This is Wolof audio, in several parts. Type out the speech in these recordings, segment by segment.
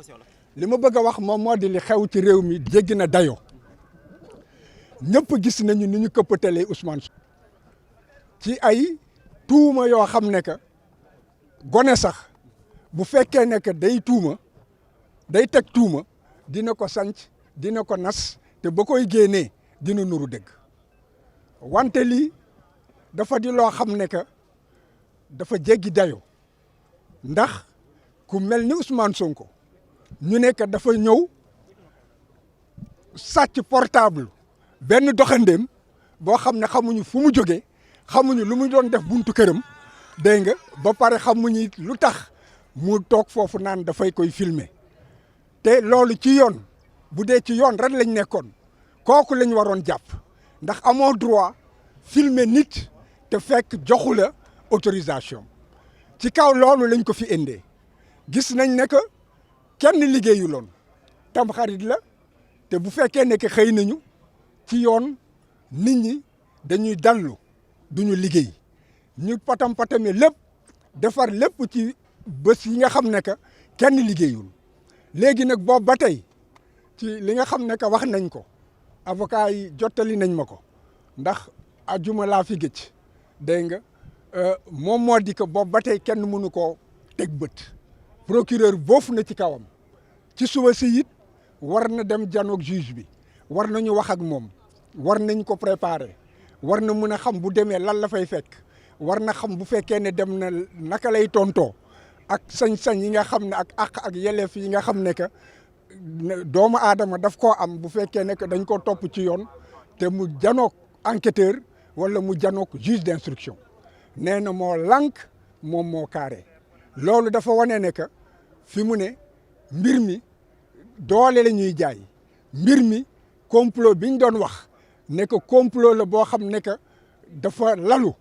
li ma bëgg a wax moom moo di li xew ci réew mi jéggi na dayoo ñëpp gis nañu ni ñu këppatalee Ousmane Sonko ci ay tuuma yoo xam ne que gone sax bu fekkee ne que day tuuma day teg tuuma dina ko sanc dina ko nas te ba koy génnee dina nuru dëgg wante lii dafa di loo xam ne que dafa jéggi dayoo ndax ku mel ni Ousmane Sonko ñu ne que dafa ñëw sàcc portable benn doxandéem boo xam ne xamuñu fu mu jógee xamuñu lu mu doon def buntu këram dégg nga ba pare xamuñu lu tax mu toog foofu naan dafay koy filmer te loolu ci yoon bu dee ci yoon rek lañ nekkoon kooku lañ waroon jàpp ndax amoo droit filmer nit te fekk joxu la autorisation ci kaw loolu lañ ko fi indee gis nañ ne que kenn liggéeyuloon tam xarit la te bu fekkee ne que xëy nañu ci yoon nit ñi dañuy dallu duñu liggéey ñu patam-patame lépp defar lépp ci bés yi nga xam ne que kenn liggéeyul léegi nag boobu ba tey ci li nga xam ne que wax nañ ko avocat yi jottali nañ ma ko ndax ajuma laa fi gëj dégg nga moom moo di que boobu ba tey kenn mënu koo teg bët procureur boofu na ci kawam ci suba si it war na dem janoog juge bi war nañu wax ak moom war nañ ko préparer war na mën a xam bu demee lan la fay fekk war na xam bu fekkee ne dem na naka lay tontoo ak sañ-sañ yi nga xam ne ak àq ak yelleef yi nga xam ne que doomu aadama daf koo am bu fekkee ne que dañ ko topp ci yoon te mu janoog enquêteur wala mu janoog juge d'instruction nee na moo lànk moom moo carré loolu dafa wane ne que fi mu ne mbir mi doole la ñuy jaay mbir mi complot bi ñu doon wax ne que complot la boo xam ne que dafa lalu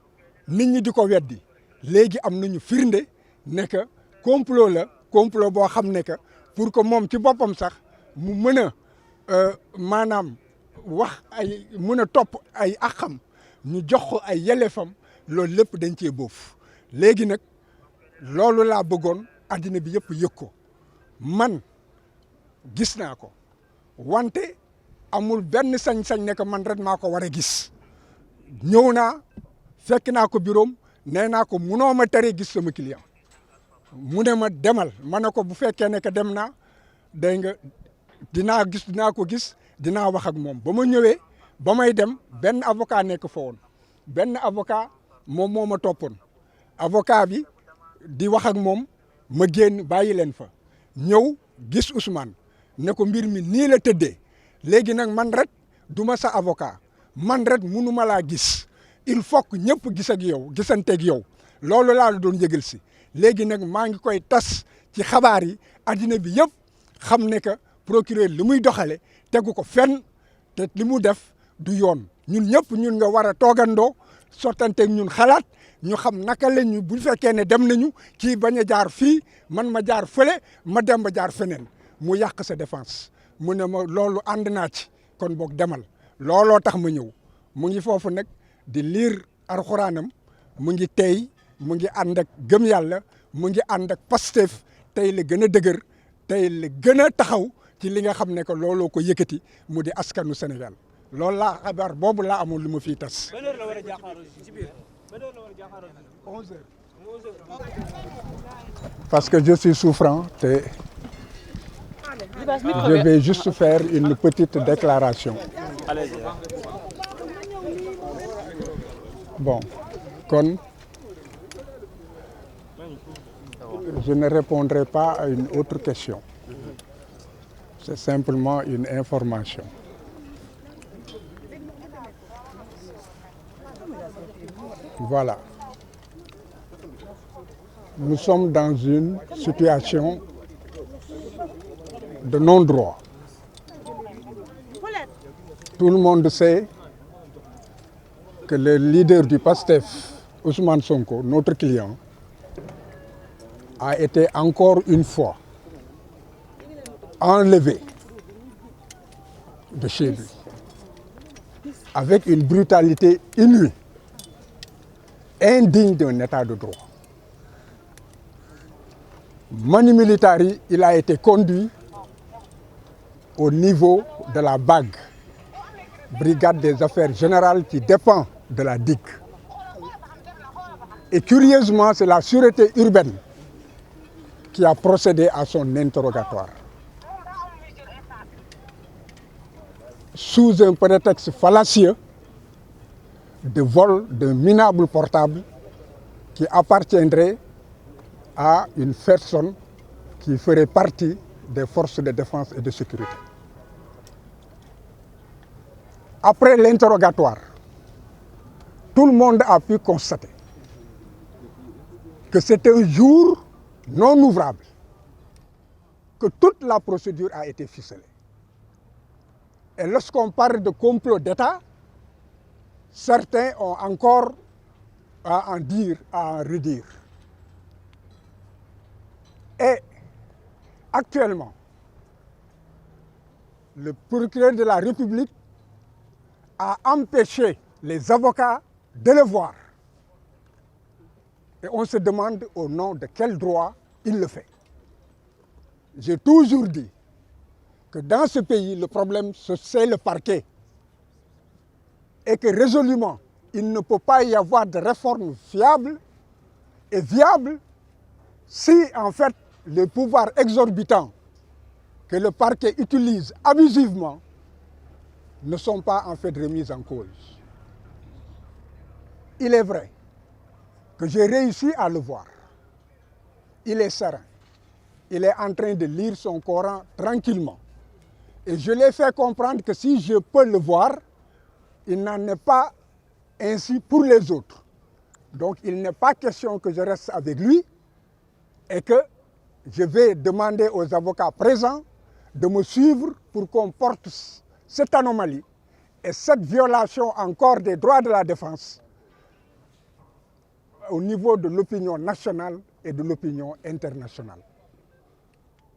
nit ñi di ko weddi léegi am nañu firnde ne que complot la complot boo xam ne que pour que moom ci boppam sax mu mën a maanaam wax ay mën a topp ay àqam ñu jox ko ay yelleefam loolu lépp dañ cee boof léegi nag loolu laa bëggoon addina bi yëpp yëg ko man gis naa ko wante amul benn sañ-sañ ne que man rek maa ko war a gis ñëw naa fekk naa ko bureau nee naa ko munoo ma tere gis sama client mu ne ma demal ma ne ko bu fekkee ne que dem naa dégg nga dinaa ko gis dinaa wax ak moom ba ma ñëwee ba may dem benn avocat nekk fa woon benn avocat moom moo ma toppoon avocat bi di wax ak moom ma génn bàyyi leen fa ñëw gis Ousmane ne ko mbir mi nii la tëddee léegi nag man rek du ma sa avocat man rek munu ma laa gis il faut que ñëpp gis ak yow gisanteeg yow loolu laa la doon yëgal si léegi nag maa ngi koy tas ci xabaar yi addina bi yëpp xam ne que procureur li muy doxale tegu ko fenn te li mu def du yoon ñun ñëpp ñun nga war a toogandoo sottanteeg ñun xalaat ñu xam naka la ñu bu fekkee ne dem nañu kii bañ a jaar fii man ma jaar fële ma dem ba jaar feneen mu yàq sa défense mu ne ma loolu ànd naa ci kon boog demal looloo tax ma ñëw mu ngi foofu nag di liir alxuraanam mu ngi tey mu ngi ànd ak gëm yàlla mu ngi ànd ak Pastef tey la gën a dëgër tey la gën a taxaw ci li nga xam ne que looloo ko yëkkati mu di askanu Sénégal loolu laa xabaar boobu laa amul lu ma fiy tas. 11 heures. Parce que je suis souffrant te je vais juste faire une petite déclaration. Bon, kon je ne répondrai pas à une autre question. C'est simplement une information. Voilà. Nous sommes dans une situation de non-droit. Tout le monde sait que le leader du PASTEF, Ousmane Sonko, notre client, a été encore une fois enlevé de chez lui avec une brutalité inouïe, indigne d'un état de droit. Mani Militari, il a été conduit au niveau de la BAG, Brigade des Affaires Générales qui dépend de la DIC. Et curieusement, c'est la sûreté urbaine qui a procédé à son interrogatoire. Sous un prétexte fallacieux de vol d'un minable portable qui appartiendrait à une personne qui ferait partie des forces de défense et de sécurité. Après l'interrogatoire, tout le monde a pu constater que c'est un jour non ouvrable, que toute la procédure a été ficelée. Et lorsqu'on parle de complot d'État, certains ont encore à en dire, à en redire. Et actuellement, le procureur de la République a empêché les avocats de le voir. Et on se demande au nom de quel droit il le fait. J'ai toujours dit que dans ce pays, le problème, c'est le parquet. Et que résolument, il ne peut pas y avoir de réforme fiable et viable si, en fait, les pouvoirs exorbitants que le parquet utilise abusivement ne sont pas en fait remis en cause. Il est vrai que j'ai réussi à le voir. Il est serein. Il est en train de lire son Coran tranquillement. Et je l'ai fait comprendre que si je peux le voir, il n'en est pas ainsi pour les autres. Donc il n'est pas question que je reste avec lui et que je vais demander aux avocats présents de me suivre pour qu'on porte cette anomalie et cette violation encore des droits de la défense au niveau de l'opinion nationale et de l'opinion internationale.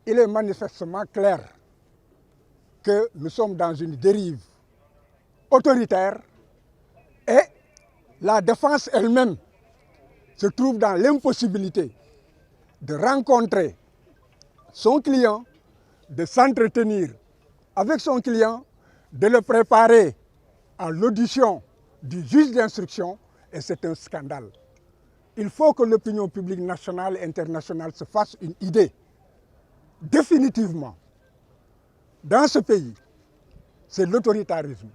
Il est manifestement clair que nous sommes dans une dérive autoritaire et la défense elle-même se trouve dans l'impossibilité de rencontrer son client, de s'entretenir avec son client, de le préparer à l'audition du juge d'instruction, et c'est un scandale. Il faut que l'opinion publique nationale et internationale se fasse une idée. Définitivement, dans ce pays, c'est l'autoritarisme.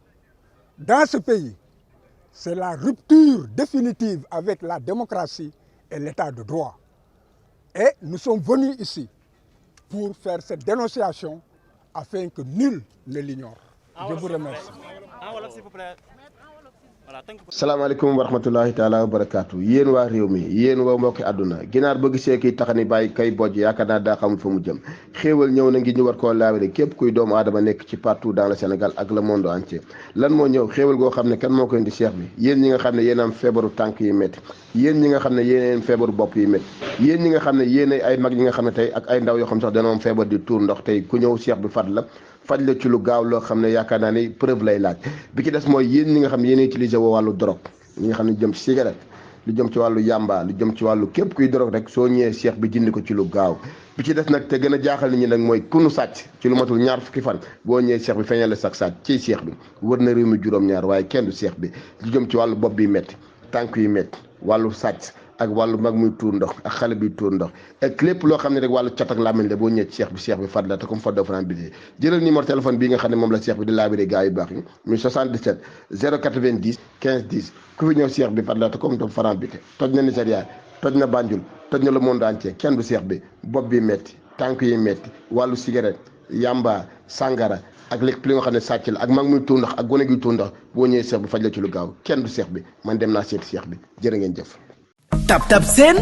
Dans ce pays, c'est la rupture définitive avec la démocratie et l'état de droit. Et nous sommes venus ici pour faire cette dénonciation afin que nul ne l'ignore. Je vous remercie. salaamaaleykum wa rahmatullahi taala wa barakaatu yéen waa réew mi yéen waa mbokki àdduna ginaar ba gisee kiy taxani bàyyi kay bojj yaakaar naa daa xamul fa mu jëm xéewal ñëw na ngi ñu war koo laawale képp kuy doomu aadama nekk ci partout dans le Sénégal ak le monde entier lan moo ñëw xéewal goo xam ne kan moo koy indi cheikh bi yéen ñi nga xam ne yéen am feebaru tànk yi métti yéen ñi nga xam ne yéen feebaru bopp yi métti yéen ñi nga xam ne yéen ay mag ñi nga xam ne tey ak ay ndaw yoo xam sax dañoo am feebar di tuur ndox tey ku ñëw cheikh bi fat la faj la ci lu gaaw loo xam ne yaakaar naa ni preuve lay laaj bi ci des mooy yéen ñi nga xam ne yéen utilisé woo wàllu drogue ñi nga xam ne jëm ci cigarette lu jëm ci wàllu yamba lu jëm ci wàllu képp kuy drogue rek soo ñëwee cheikh bi jindi ko ci lu gaaw bi ci des nag te gën a jaaxal nit ñi nag mooy ku nu sàcc ci lu matul ñaar fukki fan boo ñëwee cheikh bi feeñal la sax sàcc ci cheikh bi wër na réew mi juróom-ñaar waaye kenn du cheikh bi lu jëm ci wàllu bopp bi métti tànk yi métti wàllu sàcc ak wàllu mag muy tuur ndox ak xale bi tuur ndox ak lépp loo xam ne rek wàllu cat ak làmmiñ la boo ñëwee ci cheikh bi fat la te comme fat doo fanaan bidee jëlal numéro téléphone bii nga xam ne moom la cheikh bi di laabiré gars yu baax yi muy 77 090 15 10 ku fi ñëw cheikh bi fat la te comme doo fanaan bidee toj na Nigéria toj na Banjul toj na le monde entier kenn du cheikh bi bopp bi metti tànk yi metti wàllu cigarette yamba sangara ak lépp li nga xam ne sàcc la ak mag muy tuur ndox ak gone gi tuur ndox boo ñëwee cheikh bi faj la ci lu gaaw kenn du cheikh bi man dem naa seeti cheikh bi jërë ngeen jëf TapTap Send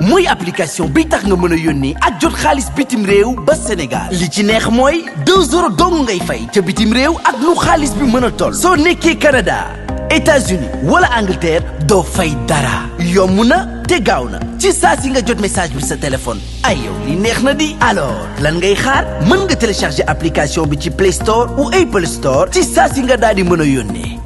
mooy application bi tax nga mën a yónnee ak jot xaalis bitim réew ba Sénégal li ci neex mooy 2 euros dong ngay fay ca bitim réew ak lu xaalis bi mën a toll soo nekkee Canada États-Unis wala Angleterre doo fay dara yomb na te gaaw na ci saa si nga jot message bi sa téléphone ay yow li neex na di alors lan ngay xaar mën nga télécharger application bi ci Play Store ou Apple Store ci saa si nga daal di mën a yónnee